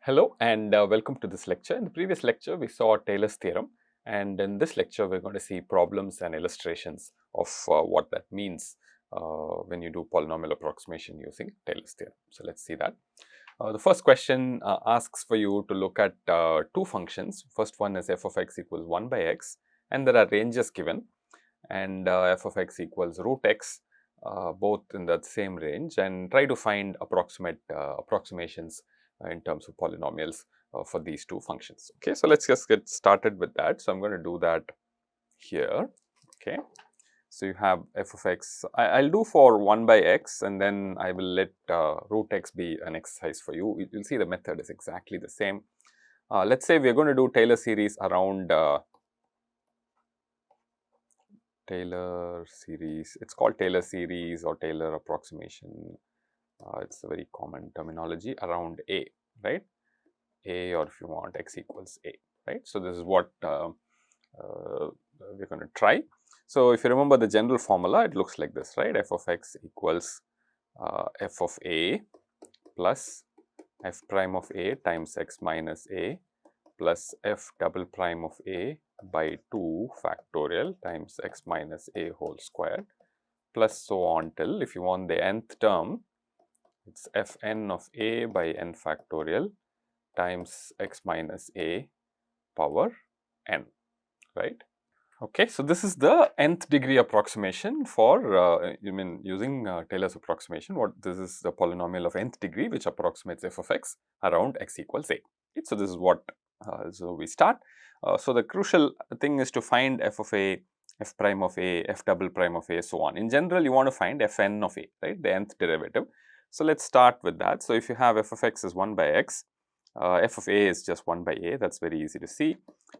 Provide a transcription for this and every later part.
Hello and welcome to this lecture. In the previous lecture, we saw Taylor's theorem, and in this lecture, we're going to see problems and illustrations of what that means when you do polynomial approximation using Taylor's theorem. So, let's see that. The first question asks for you to look at two functions. First one is f of x equals 1 by x, and there are ranges given, and f of x equals root x, both in that same range, and try to find approximations in terms of polynomials for these two functions. Okay, so let's just get started with that. So I'm going to do that here. Okay, so you have f of x. I'll do for 1 by x, and then I will let root x be an exercise for you. You'll see the method is exactly the same. Let's say we're going to do Taylor series around Taylor series. It's called Taylor series or Taylor approximation. It's a very common terminology around a, right? A, or if you want, x equals a, right? So this is what we're going to try. So if you remember the general formula, it looks like this, right? F of x equals f of a plus f prime of a times x minus a plus f double prime of a by 2 factorial times x minus a whole squared plus so on till, if you want the nth term, it's fn of a by n factorial times x minus a power n, right? Okay, so this is the nth degree approximation for using Taylor's approximation. What this is the polynomial of nth degree which approximates f of x around x equals a. Right? So this is what so we start. So the crucial thing is to find f of a, f prime of a, f double prime of a, so on. In general, you want to find fn of a, right? The nth derivative. So let's start with that. So if you have f of x is 1 by x, f of a is just 1 by a. That's very easy to see.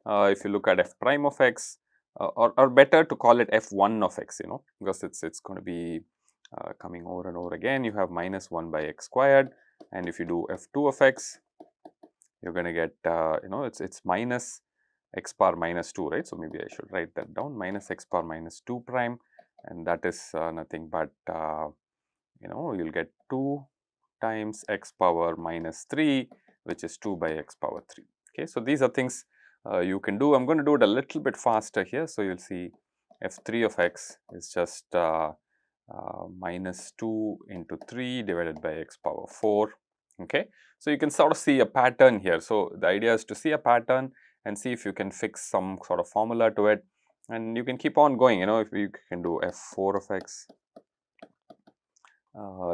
If you look at f prime of x, or better to call it f1 of x, because it's going to be coming over and over again. You have minus 1 by x squared, and if you do f2 of x, you're going to get it's minus x power minus 2, right? So maybe I should write that down, minus x power minus 2 prime, and that is nothing but you'll get 2 times x power minus 3, which is 2 by x power 3. Okay, so these are things you can do. I'm going to do it a little bit faster here. So you'll see f3 of x is just minus 2 into 3 divided by x power 4. Okay, so you can sort of see a pattern here. So the idea is to see a pattern and see if you can fix some sort of formula to it, and you can keep on going. If you can do f4 of x,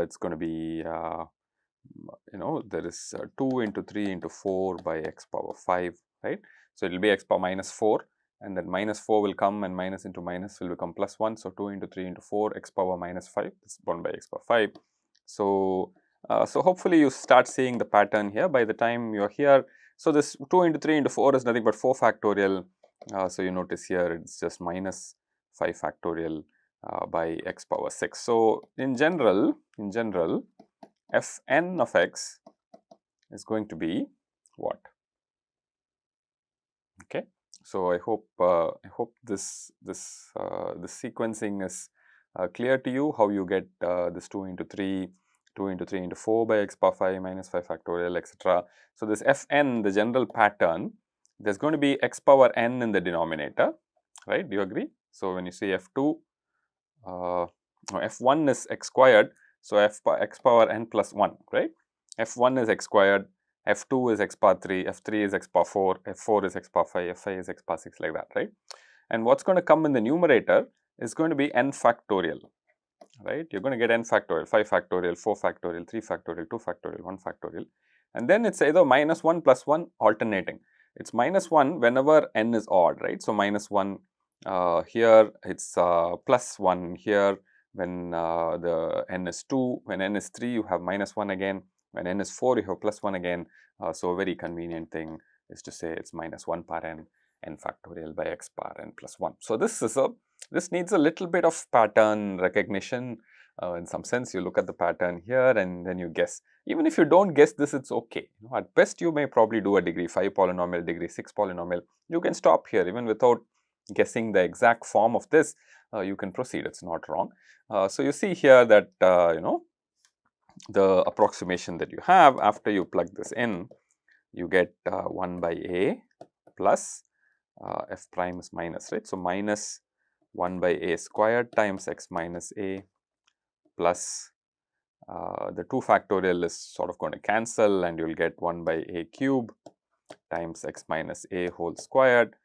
it's going to be there is 2 into 3 into 4 by x power 5, right? So it will be x power minus 4, and then minus 4 will come, and minus into minus will become plus 1. So 2 into 3 into 4, x power minus 5, this is 1 by x power 5. So so hopefully you start seeing the pattern here by the time you're here. So this 2 into 3 into 4 is nothing but 4 factorial. So you notice here it's just minus 5 factorial by x power 6. So in general, fn of x is going to be what? Okay, so I hope this sequencing is clear to you, how you get this 2 into 3 into 4 by x power 5 minus 5 factorial, etc. So this fn, the general pattern, there's going to be x power n in the denominator, right? Do you agree? So when you see f2, f1 is x squared, so x power n plus 1, right? f1 is x squared, f2 is x power 3, f3 is x power 4, f4 is x power 5, f5 is x power 6, like that, right? And what's going to come in the numerator is going to be n factorial, right? You're going to get n factorial, 5 factorial, 4 factorial, 3 factorial, 2 factorial, 1 factorial, and then it's either minus 1 plus 1 alternating. It's minus 1 whenever n is odd, right? So minus 1 here, it's plus 1 here when the n is 2, when n is 3 you have minus 1 again, when n is 4 you have plus 1 again. So a very convenient thing is to say it's minus 1 power n factorial by x power n plus 1. So this needs a little bit of pattern recognition. In some sense, you look at the pattern here and then you guess. Even if you don't guess this, it's okay. At best, you may probably do a degree 5 polynomial, degree 6 polynomial. You can stop here even without guessing the exact form of this. You can proceed, it's not wrong. So you see here that the approximation that you have after you plug this in you get 1 by a plus f prime is minus, right. So, minus 1 by a squared times x minus a plus the 2 factorial is sort of going to cancel, and you will get 1 by a cube times x minus a whole squared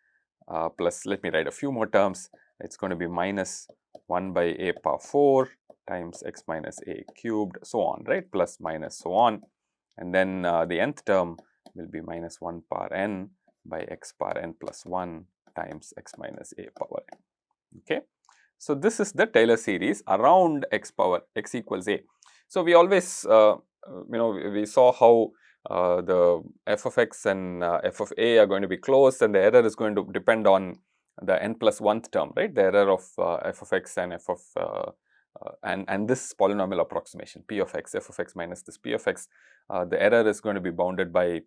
plus, let me write a few more terms, it is going to be minus 1 by a power 4 times x minus a cubed, so on, right, plus minus so on, and then the nth term will be minus 1 power n by x power n plus 1 times x minus a power n. Okay. So, this is the Taylor series around x power x equals a. So, we always we saw how the f of x and f of a are going to be close, and the error is going to depend on the n plus 1th term, right, the error of f of x and f of and this polynomial approximation p of x, f of x minus this p of x, the error is going to be bounded by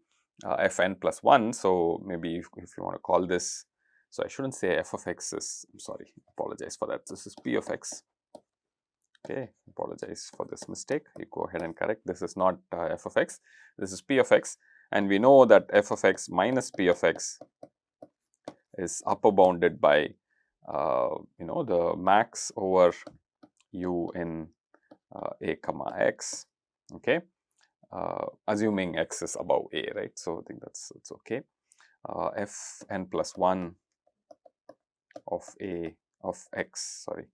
fn plus 1. So, maybe if you want to call this, so I shouldn't say f of x is, I am sorry, apologize for that, this is p of x. Okay, apologize for this mistake, you go ahead and correct, this is not f of x, this is p of x, and we know that f of x minus p of x is upper bounded by the max over u in a comma x, okay, assuming x is above a, right. So, I think it's okay. F n plus 1 of a of x, sorry,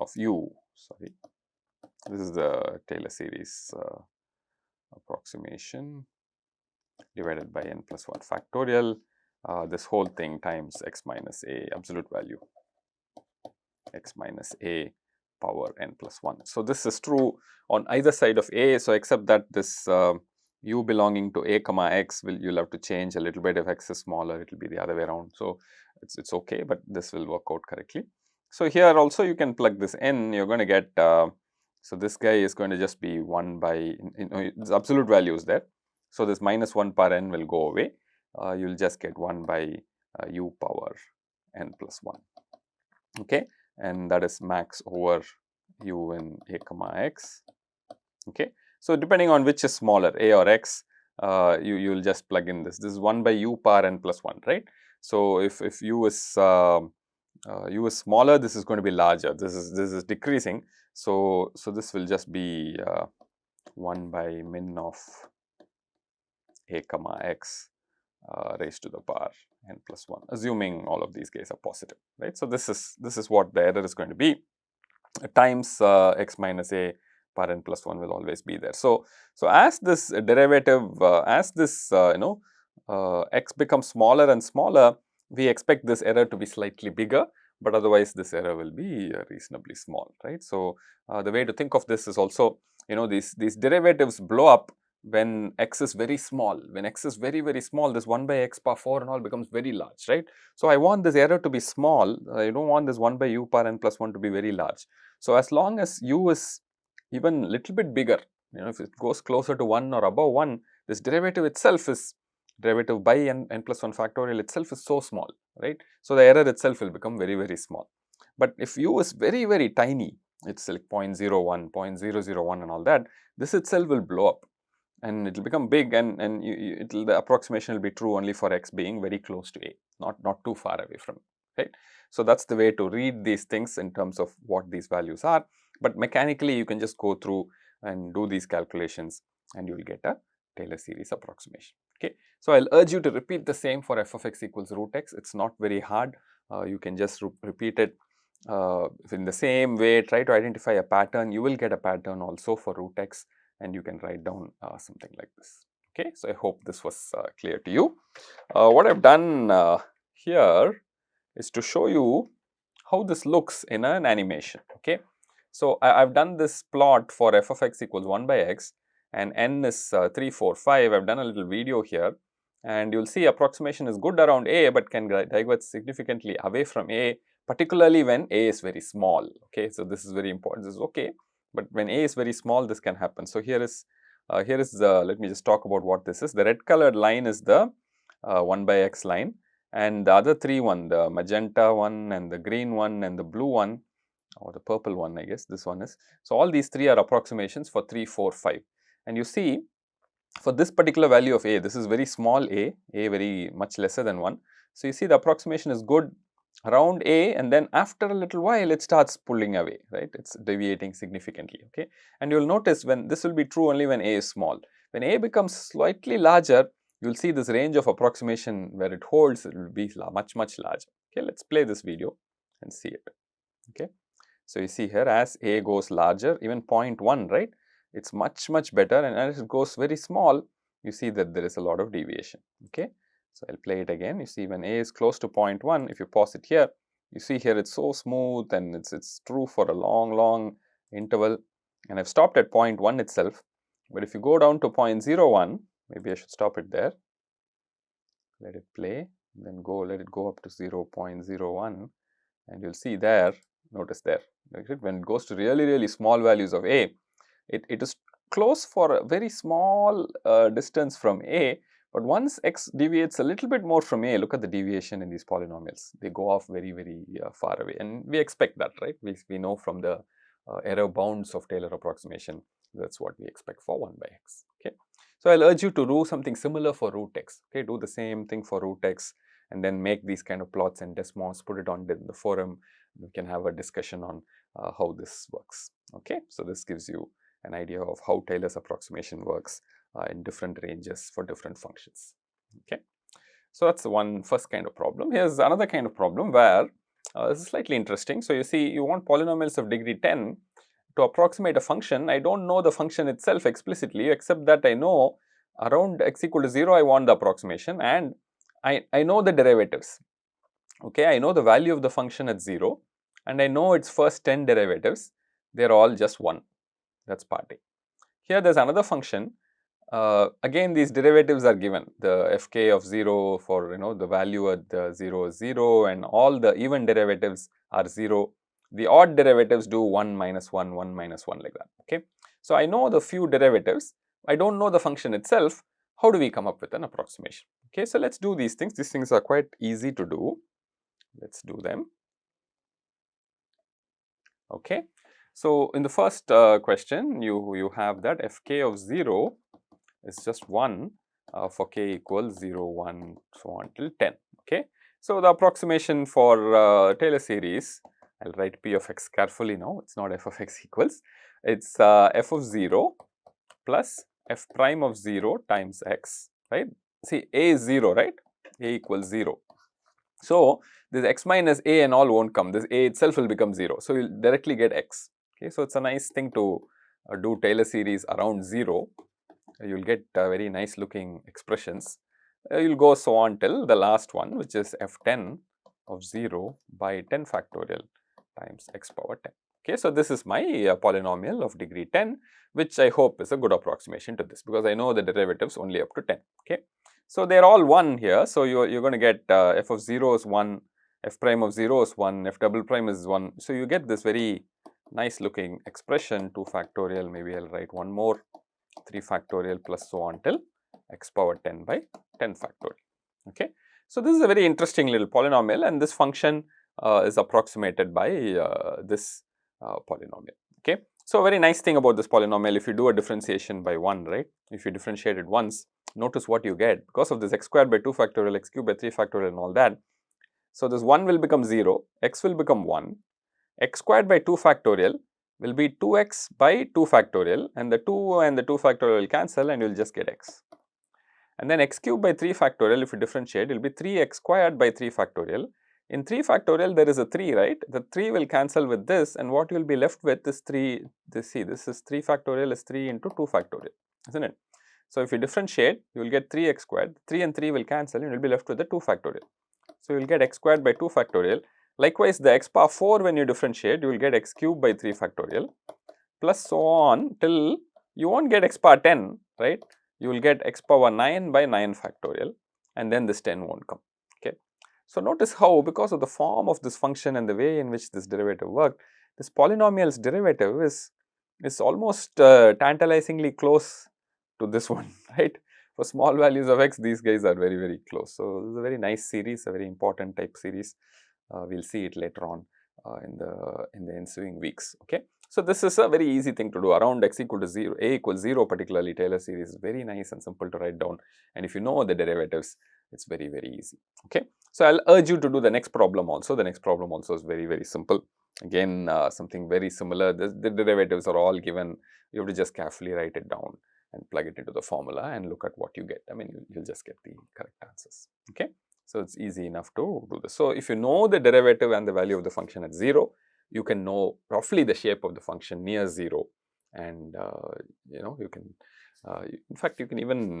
of u, sorry, this is the Taylor series approximation divided by n plus 1 factorial, this whole thing times x minus a absolute value, x minus a power n plus 1. So, this is true on either side of a. So, except that this u belonging to a comma x you'll have to change a little bit. If x is smaller, it will be the other way around. So, it's okay, but this will work out correctly. So, here also you can plug this in, you're going to get so this guy is going to just be 1 by its absolute value is there. So, this minus 1 power n will go away, you'll just get 1 by u power n plus 1, okay, and that is max over u in a comma x, okay. So, depending on which is smaller, a or x, you will just plug in this is 1 by u power n plus 1, right. So, if u is smaller, this is going to be larger, this is decreasing. So, this will just be 1 by min of a comma x raised to the power n plus 1, assuming all of these guys are positive, right. So, this is what the error is going to be, times x minus a power n plus 1 will always be there. So, as this derivative, as this x becomes smaller and smaller, we expect this error to be slightly bigger, but otherwise this error will be reasonably small, right. So, the way to think of this is also, these derivatives blow up when x is very small. When x is very, very small, this 1 by x power 4 and all becomes very large, right. So, I want this error to be small, I do not want this 1 by u power n plus 1 to be very large. So, as long as u is even little bit bigger, if it goes closer to 1 or above 1, this derivative itself is, derivative by n plus 1 factorial itself is so small, right. So, the error itself will become very, very small. But if u is very, very tiny, it is like 0.01, 0.001 and all that, this itself will blow up and it will become big, and the approximation will be true only for x being very close to a, not too far away from it, right. So, that is the way to read these things in terms of what these values are, but mechanically you can just go through and do these calculations and you will get a Taylor series approximation, okay. So, I will urge you to repeat the same for f of x equals root x, it is not very hard, you can just repeat it in the same way, try to identify a pattern, you will get a pattern also for root x, and you can write down something like this, okay. So, I hope this was clear to you. What I have done here is to show you how this looks in an animation, okay. So, I have done this plot for f of x equals 1 by x and n is 3, 4, 5, I have done a little video here, and you will see approximation is good around a, but can diverge significantly away from a, particularly when a is very small, okay. So, this is very important, this is okay, but when a is very small, this can happen. So, here is the, let me just talk about what this is. The red colored line is the 1 by x line, and the other three one, the magenta one and the green one and the blue one, or the purple one, I guess this one is. So, all these three are approximations for 3, 4, 5, and you see for this particular value of a, this is very small a very much lesser than 1. So, you see the approximation is good around a, and then after a little while it starts pulling away, right, it is deviating significantly, okay. And you will notice when this will be true only when a is small. When a becomes slightly larger, you will see this range of approximation where it holds, it will be much larger, okay. Let us play this video and see it, okay. So, you see here as a goes larger, even 0.1, right, it is much better, and as it goes very small, you see that there is a lot of deviation, okay. So, I will play it again. You see when a is close to 0.1, if you pause it here, you see here it is so smooth and it is true for a long interval, and I have stopped at 0.1 itself. But if you go down to 0.01, maybe I should stop it there, let it play, then let it go up to 0.01, and you will see there, notice there, when it goes to really small values of a, it is close for a very small distance from a, but once x deviates a little bit more from a, look at the deviation in these polynomials, they go off very far away, and we expect that, right, we know from the error bounds of Taylor approximation, that is what we expect for 1 by x, okay. So, I will urge you to do something similar for root x, okay, do the same thing for root x, and then make these kind of plots and Desmos, put it on the forum, we can have a discussion on how this works, okay. So, this gives you an idea of how Taylor's approximation works in different ranges for different functions, okay. So, that is one first kind of problem. Here is another kind of problem where this is slightly interesting. So, you see you want polynomials of degree 10 to approximate a function. I do not know the function itself explicitly, except that I know around x equal to 0 I want the approximation, and I know the derivatives, okay. I know the value of the function at 0, and I know its first 10 derivatives, they are all just 1, that is part A. Here there is another function, again these derivatives are given, the fk of 0 for the value at the 0 is 0, and all the even derivatives are 0. The odd derivatives do 1 minus 1, 1 minus 1, like that, okay. So, I know the few derivatives, I do not know the function itself. How do we come up with an approximation, okay. So, let us do these things are quite easy to do, let us do them, okay. So, in the first question, you have that fk of 0 is just 1 for k equals 0, 1, so on till 10, okay. So, the approximation for Taylor series, I will write p of x carefully now, it is not f of x equals, it is f of 0 plus f prime of 0 times x, right. See, a is 0, right, a equals 0. So, this x minus a and all will not come, this a itself will become 0. So, you will directly get x, okay. So, it is a nice thing to do Taylor series around 0, you will get very nice looking expressions. You will go so on till the last one, which is f10 of 0 by 10 factorial times x power 10. Okay, so this is my polynomial of degree 10, which I hope is a good approximation to this, because I know the derivatives only up to 10. Okay, so they are all 1 here. So you're going to get f of 0 is 1, f prime of 0 is 1, f double prime is 1. So you get this very nice looking expression, 2 factorial, maybe I'll write one more, 3 factorial plus so on till x power 10 by 10 factorial. Okay. So, this is a very interesting little polynomial, and this function is approximated by this polynomial. Okay. So, a very nice thing about this polynomial, if you do a differentiation by 1, right, if you differentiate it once, notice what you get because of this x squared by 2 factorial, x cubed by 3 factorial and all that. So, this 1 will become 0, x will become 1, x squared by 2 factorial will be 2x by 2 factorial, and the 2 and the 2 factorial will cancel and you will just get x. And then x cubed by 3 factorial, if you differentiate, it will be 3x squared by 3 factorial. In 3 factorial there is a 3, right, the 3 will cancel with this, and what you will be left with is 3, this is 3 factorial is 3 into 2 factorial, isn't it. So, if you differentiate, you will get 3x squared, 3 and 3 will cancel and you will be left with the 2 factorial. So, you will get x squared by 2 factorial. Likewise, the x power 4, when you differentiate, you will get x cubed by 3 factorial plus so on till you won't get x power 10, right, you will get x power 9 by 9 factorial, and then this 10 won't come. Okay. So, notice how, because of the form of this function and the way in which this derivative worked, this polynomial's derivative is almost tantalizingly close to this one, right. For small values of x, these guys are very close. So, this is a very nice series, a very important type series. We will see it later on in the ensuing weeks. Okay, so this is a very easy thing to do. Around x equal to 0, a equals 0 particularly, Taylor series is very nice and simple to write down, and if you know the derivatives, it's very easy. Okay, so I'll urge you to do the next problem also. The next problem also is very simple. Again, something very similar. The derivatives are all given. You have to just carefully write it down and plug it into the formula and look at what you get. I mean, you'll just get the correct answers. Okay, so it's easy enough to do this. So if you know the derivative and the value of the function at 0, you can know roughly the shape of the function near 0, and you can in fact you can even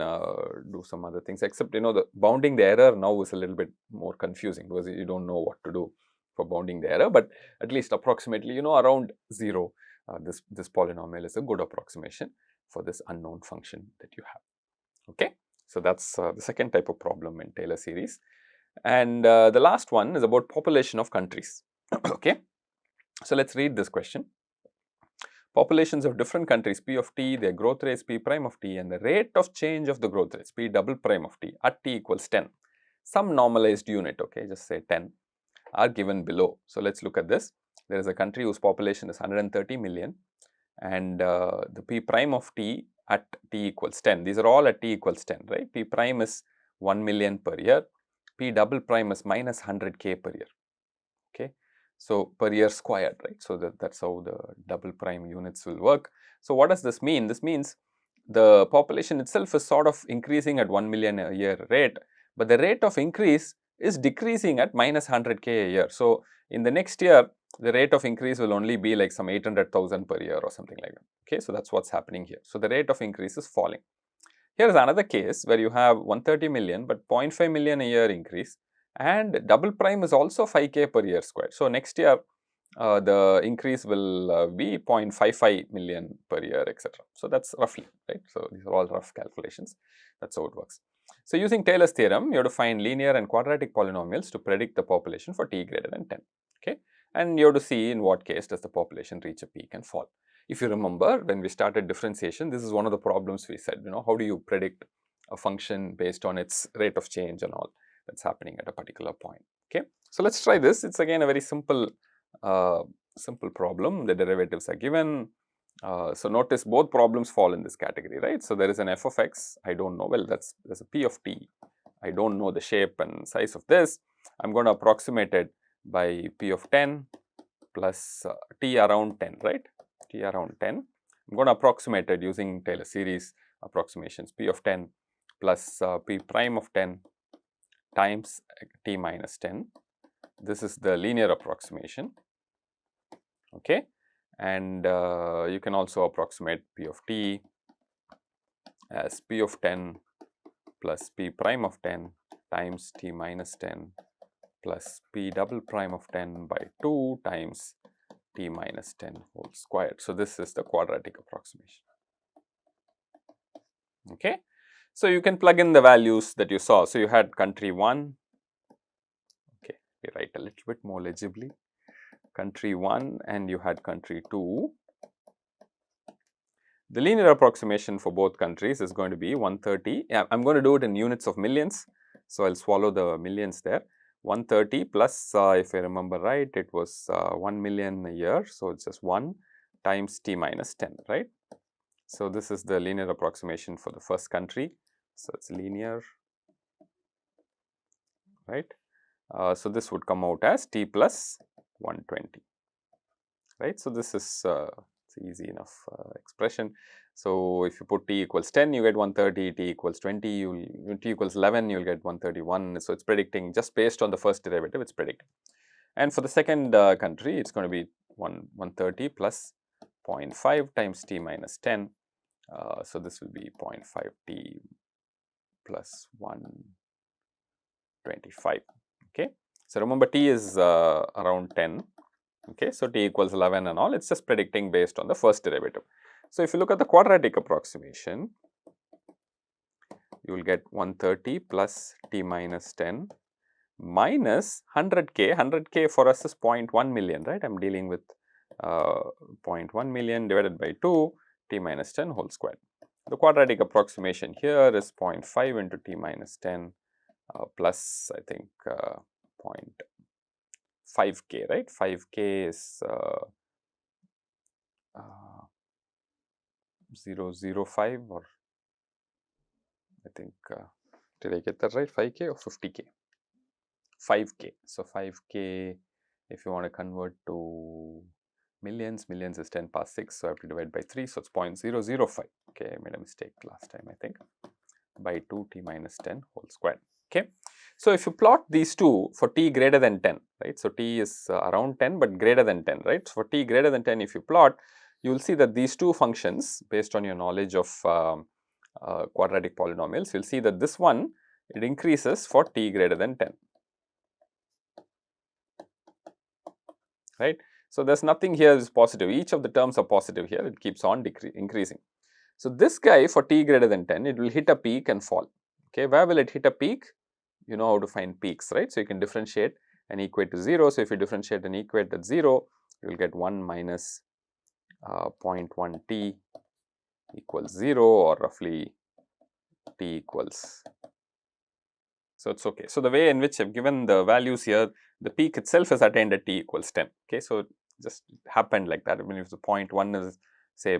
do some other things, except the bounding the error now is a little bit more confusing because you don't know what to do for bounding the error, but at least approximately around 0, this polynomial is a good approximation for this unknown function that you have. Okay, so that's the second type of problem in Taylor series. And the last one is about population of countries. Okay, so let's read this question. Populations of different countries P of t, their growth rates P prime of t, and the rate of change of the growth rates P double prime of t at t equals 10. Some normalized unit, okay, just say 10, are given below. So let's look at this. There is a country whose population is 130 million, and the P prime of t at t equals 10. These are all at t equals 10, right? P prime is 1 million per year. P double prime is minus 100k per year. Okay, so per year squared, right? So that's how the double prime units will work. So what does this mean? This means the population itself is sort of increasing at 1 million a year rate, but the rate of increase is decreasing at minus 100k a year. So in the next year, the rate of increase will only be like some 800,000 per year or something like that. Okay, so that's what's happening here. So the rate of increase is falling. Here is another case where you have 130 million but 0.5 million a year increase, and double prime is also 5k per year squared. So next year the increase will be 0.55 million per year, etc. So that's roughly, right? So these are all rough calculations. That's how it works. So using Taylor's theorem, you have to find linear and quadratic polynomials to predict the population for t greater than 10. Okay, and you have to see in what case does the population reach a peak and fall. If you remember, when we started differentiation, this is one of the problems we said, how do you predict a function based on its rate of change and all that's happening at a particular point. Okay, so let's try this. It's again a very simple problem. The derivatives are given. So notice both problems fall in this category, right? So there is an f of x, I don't know, well there's a p of t, I don't know the shape and size of this. I'm going to approximate it by p of 10 plus t around 10, right? T around 10. I'm going to approximate it using Taylor series approximations. P of 10 plus p prime of 10 times t minus 10. This is the linear approximation. Okay, and you can also approximate p of t as p of 10 plus p prime of 10 times t minus 10 plus p double prime of 10 by 2 times t minus 10 whole squared. So this is the quadratic approximation. Okay, so you can plug in the values that you saw. So you had country 1. Okay, we write a little bit more legibly. Country 1 and you had country 2. The linear approximation for both countries is going to be 130. Yeah, I'm going to do it in units of millions. So I'll swallow the millions there. 130 plus, if I remember right, it was 1 million a year. So it's just 1 times t minus 10, right? So this is the linear approximation for the first country. So it's linear, right? So this would come out as t plus 120, right? So this is it's easy enough expression. So if you put t equals 10, you get 130, t equals 20, t equals 11, you'll get 131. So it's predicting just based on the first derivative, it's predicting. And for the second country, it's going to be 130 plus 0.5 times t minus 10. So this will be 0.5 t plus 125. Okay, so remember t is around 10. Okay, so t equals 11 and all, it's just predicting based on the first derivative. So if you look at the quadratic approximation, you will get 130 plus t minus 10 minus 100k. 100k for us is 0.1 million, right? I'm dealing with 0.1 million divided by 2 t minus 10 whole squared. The quadratic approximation here is 0.5 into t minus 10 plus I think 5k, right? 5k is 005, or I think, did I get that right? 5k or 50k? 5k. So 5k, if you want to convert to millions, millions is 10 past 6, so I have to divide by 3, so it's 0.005. Okay, I made a mistake last time, I think, by 2t minus 10 whole squared. Okay, so if you plot these two for t greater than 10, right? So t is around 10 but greater than 10, right? So for t greater than 10, if you plot, you will see that these two functions, based on your knowledge of quadratic polynomials, you will see that this one, it increases for t greater than 10. Right. So, there is nothing here is positive, each of the terms are positive here, it keeps on increasing. So, this guy for t greater than 10, it will hit a peak and fall. Okay, where will it hit a peak? You know how to find peaks, right? So, you can differentiate and equate to 0. So, if you differentiate and equate at 0, you will get 1 minus 0.1 t equals 0, or roughly t equals. So, it is okay. So, the way in which I have given the values here, the peak itself is attained at t equals 10. Okay, so just happened like that. I mean, if the 0.1 is, say,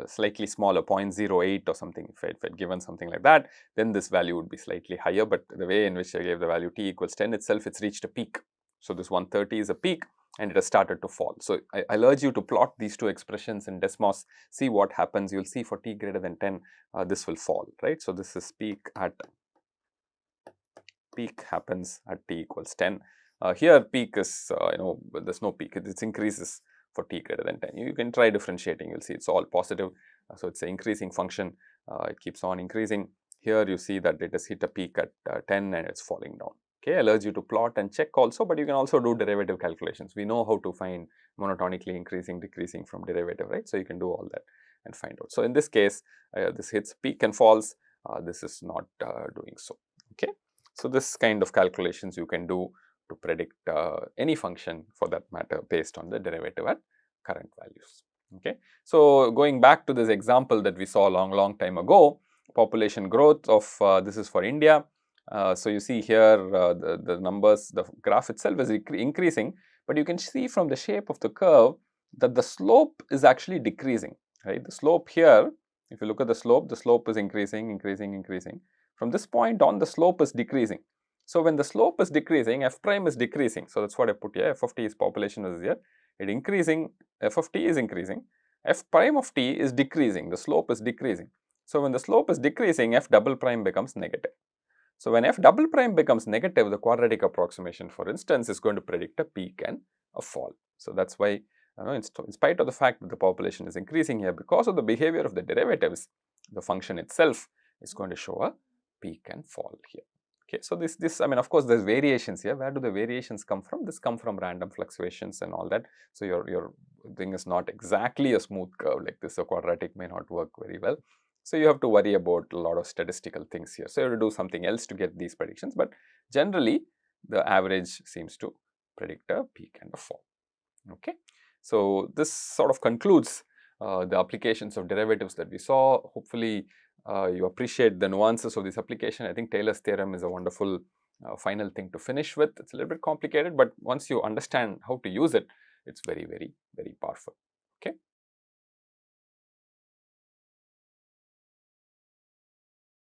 slightly smaller, 0.08 or something, if I had given something like that, then this value would be slightly higher. But the way in which I gave the value t equals 10 itself, it's reached a peak. So, this 130 is a peak and it has started to fall. So, I'll urge you to plot these two expressions in Desmos, see what happens. You'll see for t greater than 10, this will fall, right? So, this is peak happens at t equals 10. Here peak is, there's no peak, it increases for t greater than 10. You can try differentiating, you'll see it's all positive. So, it's an increasing function, it keeps on increasing. Here you see that it has hit a peak at 10 and it's falling down. Okay, I'll urge you to plot and check also, but you can also do derivative calculations. We know how to find monotonically increasing, decreasing from derivative, right? So, you can do all that and find out. So, in this case, this hits peak and falls, this is not doing so. Okay. So, this kind of calculations you can do to predict any function for that matter based on the derivative at current values. Okay. So, going back to this example that we saw long time ago, population growth of this is for India. So, you see here the numbers, the graph itself is increasing, but you can see from the shape of the curve that the slope is actually decreasing, right. The slope here, if you look at the slope is increasing. From this point on, the slope is decreasing. So, when the slope is decreasing, f prime is decreasing. So, that is what I put here, f of t is population is here, it increasing, f of t is increasing, f prime of t is decreasing, the slope is decreasing. So, when the slope is decreasing, f double prime becomes negative. So, when f double prime becomes negative, the quadratic approximation, for instance, is going to predict a peak and a fall. So, that is why, in spite of the fact that the population is increasing here, because of the behavior of the derivatives, the function itself is going to show a peak and fall here. Okay, so this I mean, of course, there's variations here. Where do the variations come from? This come from random fluctuations and all that. So your thing is not exactly a smooth curve like this. So quadratic may not work very well. So you have to worry about a lot of statistical things here. So you have to do something else to get these predictions. But generally, the average seems to predict a peak and a fall. Okay, so this sort of concludes the applications of derivatives that we saw. Hopefully, you appreciate the nuances of this application. I think Taylor's theorem is a wonderful final thing to finish with. It's a little bit complicated, but once you understand how to use it, it's very, very, very powerful.